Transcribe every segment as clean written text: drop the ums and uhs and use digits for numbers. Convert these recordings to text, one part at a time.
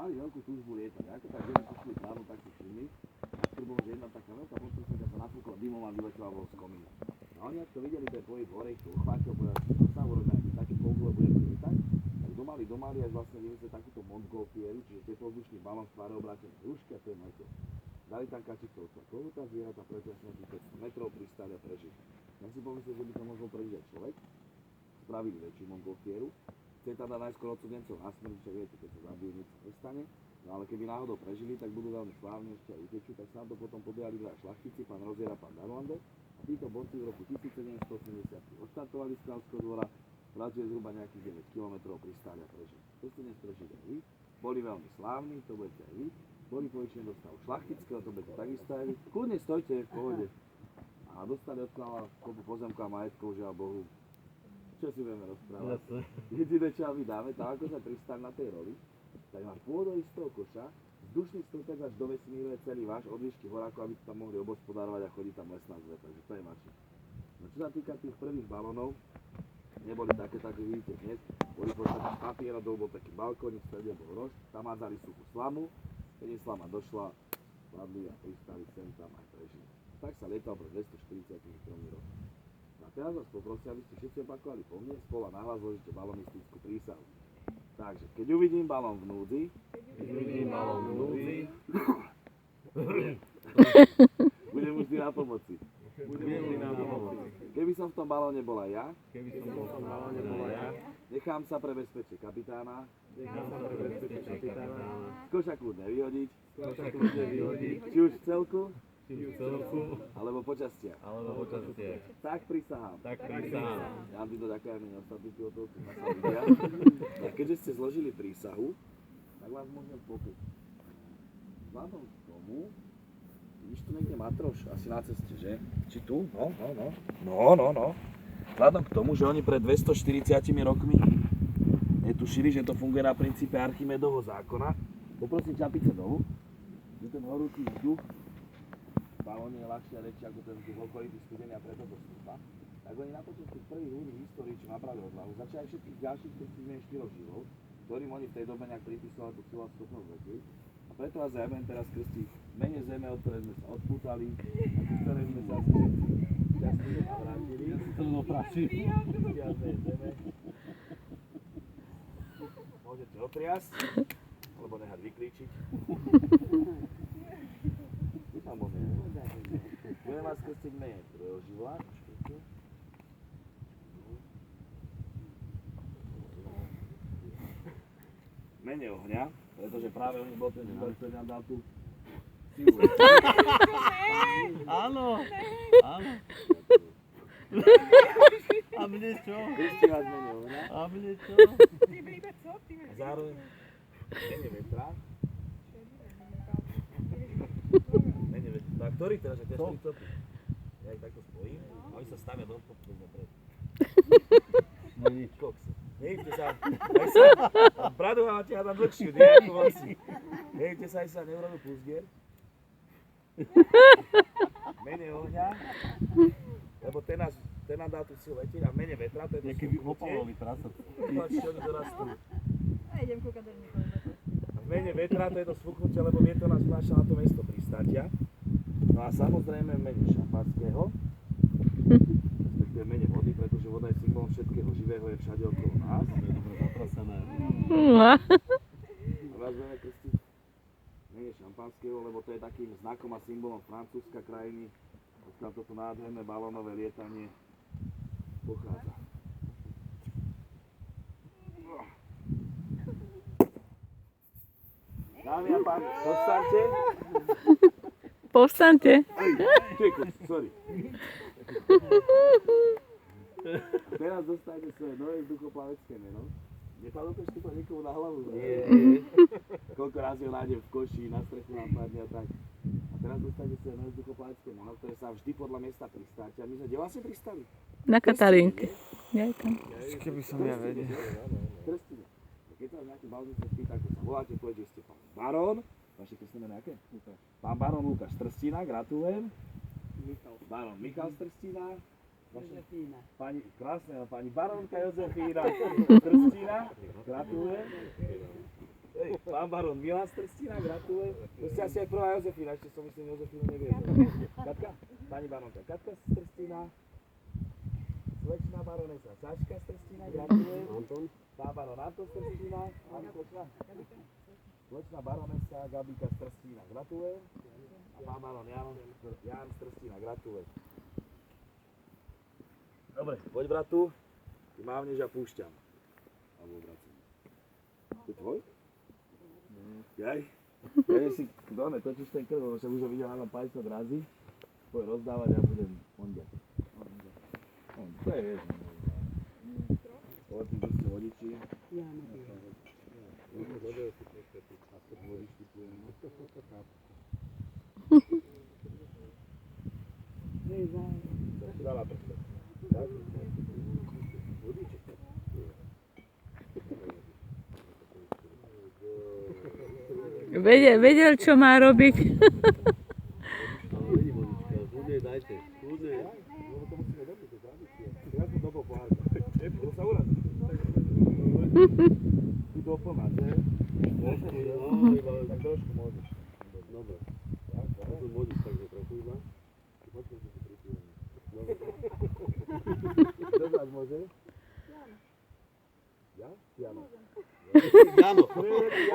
mali veľkú túžbu lietať. Ako tak ženy pošli právo, tak si všimli. A bolo, že jedna taká veľká motorka sa napúkla dymom a vyletela vo z komína. A oni, ak to videli, ten pohyb hore, ich to uchvátil, povedali, že sa urobíme nejaký taký polgule, budeme lietať. Tak domali, až vlastne vymysleli takúto montgolfieru, čiže teplovzdušný balón v tvare obrátené rúšky a to je letel. Dali tam kačicovca, kohúta, zvieratá, preťažne tých 500 metrov, pristáli a prežili. Ja si pomyslel, že by to mohol prežiť aj človek. Spravili väčšiu montgolfieru. Chce tam dať najskôr odsudencov na smrť, čo viete, keď sa zabijú, nič sa nestane. No ale keby náhodou prežili, tak budú veľmi slávni ešte aj utečú, tak sa na to potom podujali dva šlachtici, pán Rozier a pán Darlander. A títo borci v roku 1780 odštartovali z Kráľovského dvora, pracuje zhruba nejakých 9 km pristáli a prežili. To ste dnes prežili aj vy, boli veľmi slávni, to budete aj vy, boli povyčne do stavu šlachtického, to budete takisto aj vy. Kľudne stojte v pohode. A dostali od kráľa kopu pozemkov a majetkov, žiaľ Bohu. Čo si budeme rozprávať? Jediné, čo my dáme, to ako sa pristali na tej roli, tak máš pôvodový z toho koša, vzdušný stĺpec až do vesmíru je celý váš, od výšky horákov, aby ste tam mohli obospodárovať a chodiť tam lesná zve, takže to je vaše. No čo sa týka tých prvých balónov, neboli také, vidíte dnes, boli v podstate z papierodov, bol taký balkónik, v strede bol rož, tam hádzali suchú slamu, keď im slama došla, padli a pristali sem tam aj prežili. Tak sa lietal pred 243 rokmi. A teraz vás poprosím, aby ste všetci opakovali po mne, spolu a nahlas zložíte balonistickú prísahu. Takže, keď uvidím balón v núdzi, budem už vždy na pomoci. Keby som v tom balóne bola ja, nechám sa prebezpečiť kapitána, z koša kľudne vyhodiť, či už v celku, alebo počastia. Tak prisahám. Ja vám to ďakujem aj ostatných pilotov, čo nás sa vidia. A keďže ste zložili prísahu, tak vás môžem popiť. Vzhľadom k tomu, vidíš tu niekde Matroš, asi na ceste, že? Či tu? No. Vzhľadom k tomu, že oni pred 240 rokmi netušili, že to funguje na princípe Archimedovho zákona, poprosím čapice dolu, že ten horúci vzduch v balóne je ľahšie a väčšie ako ten vzduch okolitý studený a preto to stúpa. Tak oni na počas tých prvých ľudí v histórii, čo napravili odvahu, začali všetkých ďalších, ktorí si zmení štyroch živov, ktorým oni v tej dobe nejak pripisovali tú silu a schopnosť letieť. A preto vás ja budem teraz krstiť mene zeme, od ktorej sme sa odpútali, a ku ktorej sme sa asi šťastlivo navrátili. Ja si to dopračím. Môžete otriasť, alebo nehať vyklíčiť. Budem vás krstiť mene trojoživla. Mene ohňa, pretože práve oni bol ten výbor, ktorý nám dal tú silu. Áno. A mne čo? Krstím vás mene ohňa. A mne čo? A zároveň mene vetra. Tak ktorý teraz, že to je 4 copy? Ja ich takto spojím a oni sa stavia do topu dopred. No nič. Kokse. Nejte sa, aj sa, bradu máte a tam dlhšiu, nie ako vlastne. Nejte sa, aj sa neurobil plusgier. Mene ohňa, lebo ten nám dá tú silu letieť a mene vetra, to je to niekedy opalový prasok. Páči, oni dorastú. A idem kúkať do nikoho. V mene vetra to je to sfúknutie, lebo vietor nás vnáša na to miesto pristátia. No a samozrejme v mene šampanského, respektíve v mene vody, pretože voda je symbolom všetkého živého, je všade okolo nás. To je dobre zaprasené. A vás budeme krstiť v mene šampanského, lebo to je takým znakom a symbolom Francúzska krajiny, odkiaľ toto nádherné balónové lietanie pochádza. Dámy a páni, povstaňte. Povstaňte. Sorry. Teraz dostajte svoje nové vzduchoplavecké meno. Nepadlo to ešte niekomu na hlavu? Nie. Koľko razy ho nájdem v koši, na strechu nám padne a tak. A teraz dostajte svoje nové vzduchoplavecké meno, ktoré sa vždy podľa miesta pristáte. A my sme kde vlastne pristali? Na Katalínke. Ja tam. Keby som ja vedel. Trstine. Keď sa nejaký balník sa spýta, ako sa voláte, povedz, že ste pán Barón. Vaše krstné meno aké? Pán Barón Lukáš Trstina, gratulujem. Barón Michal Trstina. Jozefína. Pani, krásne, pani barónka Jozefína Trstina, gratulujem. Hej, pán baron Milan z Trstína, gratulujem. To ste asi aj prvá Jozefína, ešte som myslím, Jozefínu neviem. Katka? Pani baronka Katka z Trstína. Slečná baronesa Saška z Trstína, gratulujem. Anton. Pán baron Anton z Trstína. Slečná baronesa Gabika z Trstína, gratulujem. A pán baron Jan z Trstína, gratulujem. Dobre, poď bratu. Ty mávneš a púšťam. Alebo vracím. To je tvoj? Jaj? Ja si dáme, točíš ten krv, lebo sa už ho videl na 50 razy. Poď rozdávať a budem ondiať. To je vieš. Poď, ty ste vodiči. Ja neviem. Dala prste. Tak? Vodiči. Vedel, čo má robiť. Kľudne dajte, kľudne. Lebo to musíme dobiť, to tradície. Ja som dobol pohárka. To sa urazí. Tu doplná, že? Tak trošku môžeš. Dobre. Ja som vodič, takže trochu iba. Počkaj, že si pripíjem. Dobre. Kto z vás môže? Ja? Jano. Jano.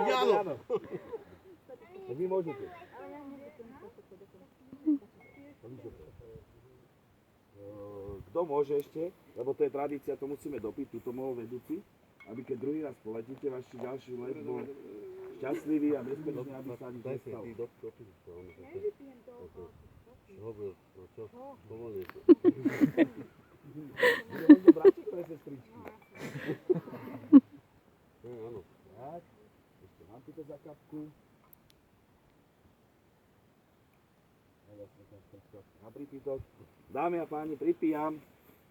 Jano. Tak vy môžete. Kto môže ešte? Lebo to je tradícia, to musíme dopiť, túto mohol vedúci, aby keď druhý raz poletíte, vaši ďalší let bol šťastlivý a bezpečný, aby sa nič Daj si nestalo. ty dopiť to. Dobre, no čo? Pomalne. Bude možno brátiť pre sestričky. Áno. Tak, ešte mám túto zakapku. Na pripítok. Dámy a páni, pripíjam,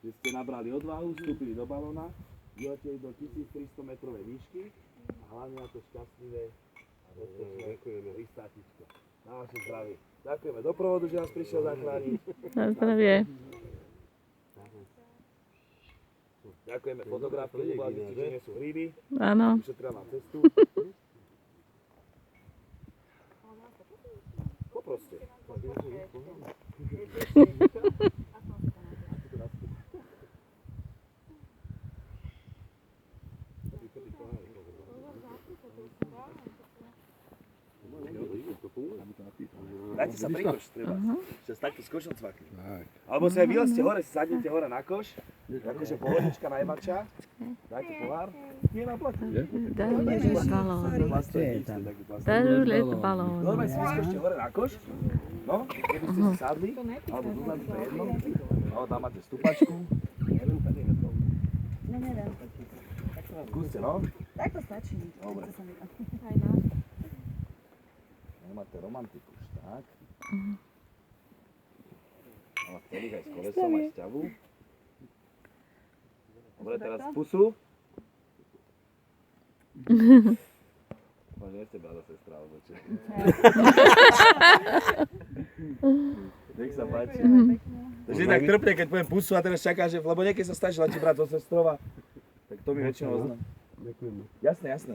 že ste nabrali odvahu, vstúpili do balóna, vyleteli do 1300 metrovej výšky a hlavne na to šťastlivé a bezpečné pristátičko. Na vaše zdravie. Ďakujeme doprovodu, že nás prišiel zachrániť. Na zdravie. Ďakujeme fotografii, lebo že nie sú hríby. Áno. Ušetrila nám cestu. Poproste. Dajte sa pri koš, treba. Že sa takto s košom cvakli. Alebo sa aj vylezte hore, sadnite hore na koš. Akože pohodička najmladšia. Dajte pohár. Nie na platu. Daruješ balón. Daruješ balón. Normálne si vyskočte hore na koš. No, keby ste si sadli, alebo tu dáte to jedno. No, tam máte stupačku. Neviem, tak je to. No neviem. Skúste, no. Tak to stačí. Dobre. Aj no. Nemáte romantiku už, tak? Ale celých aj s kolesom, aj sťavu. Dobre, teraz pusu. Možno nie ste brada sestra, alebo čo? Nech sa páči. Takže tak trpne, keď poviem pusu a teraz čaká, že, lebo niekedy sa stane, že ti brat zo sestrova, tak to mi väčšinou oznám. Ďakujeme. Jasné, jasné.